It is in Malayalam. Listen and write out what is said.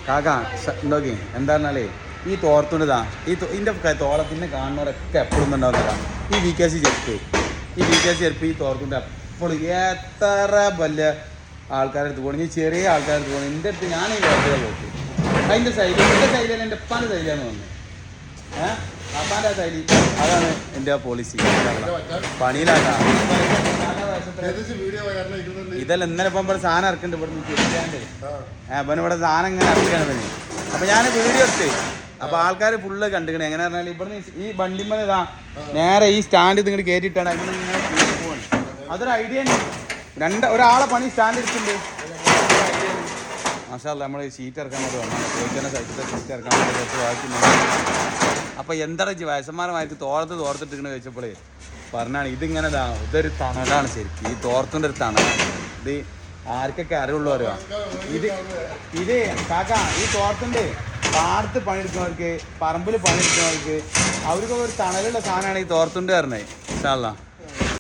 കാക്കാ നോക്കി എന്താ പറഞ്ഞാലേ ഈ തോർത്തുണ്ടതാ ഇതിൻ്റെ തോളത്തിൻ്റെ കാണുന്നവരൊക്കെ എപ്പോഴും ഉണ്ടാവുന്നതാ ഈ VKC ചെരുപ്പ് ഈ തോർത്തുണ്ട് എപ്പോഴും എത്ര വലിയ ആൾക്കാരെടുത്ത് പോകണം ഈ ചെറിയ ആൾക്കാരെടുത്ത് പോകണം എൻ്റെ അടുത്ത് ഞാൻ ഈ വേർതിരെ പോക്ക് അതിൻ്റെ ശൈലിയിൽ എൻ്റെ ഉപ്പാൻ്റെ ശൈലിയാന്ന് പറഞ്ഞു അപ്പാൻ്റെ ആ ശൈലി അതാണ് എൻ്റെ പോളിസി പണിയിലാക്കാം ഇതെല്ലാം ഇന്നലെ ഇപ്പം ഇവിടെ സാധനം ഇറക്കുന്നുണ്ട് ഇവിടെ നിന്ന് തിരിച്ചാണ്ട് ഇവിടെ സാധനം ഇങ്ങനെ ഇറക്കുകയാണ് പിന്നെ അപ്പം ഞാൻ വീഡിയോ എടുത്ത് അപ്പോൾ ആൾക്കാർ ഫുള്ള് കണ്ടിക്കണേ എങ്ങനെ പറഞ്ഞാൽ ഇവിടുന്ന് ഈ വണ്ടിമ്മ ഇതാ നേരെ ഈ സ്റ്റാൻഡ് ഇങ്ങോട്ട് കയറ്റിയിട്ടാണ് അങ്ങനെ ഇങ്ങനെ പോവാണ് അതൊരു ഐഡിയ ഉണ്ട് ഒരാളെ പണി സ്റ്റാൻഡ് എടുക്കുന്നുണ്ട് മാഷാ അല്ലാ നമ്മൾ സീറ്റ് ഇറക്കാൻ വേണ്ടി വന്നു ചോദിക്കുന്ന സൈറ്റിൽ സീറ്റ് ഇറക്കാൻ വേണ്ടി കുറച്ച് വായിക്കുന്നു അപ്പോൾ എന്താണ് വയസ്സന്മാരമാർക്ക് തോർത്തിട്ടിങ്ങനെ ചോദിച്ചപ്പോഴേ പറഞ്ഞാണ് ഇതിങ്ങനെ ഇതൊരു തണലാണ് ശരിക്കും ഈ തോർത്തിൻ്റെ ഒരു തണലാണ് ഇത് ആർക്കൊക്കെ അറിവുള്ളൂ അറിയാം ഇത് കാക്ക ഈ തോർത്തിൻ്റെ പാടത്ത് പണിയെടുക്കുന്നവർക്ക് പറമ്പിൽ പണിയെടുക്കുന്നവർക്ക് അവർക്കൊക്കെ ഒരു തണലുള്ള സാധനമാണ് ഈ തോർത്തുണ്ട് പറഞ്ഞത് ഇൻഷാ അല്ലാ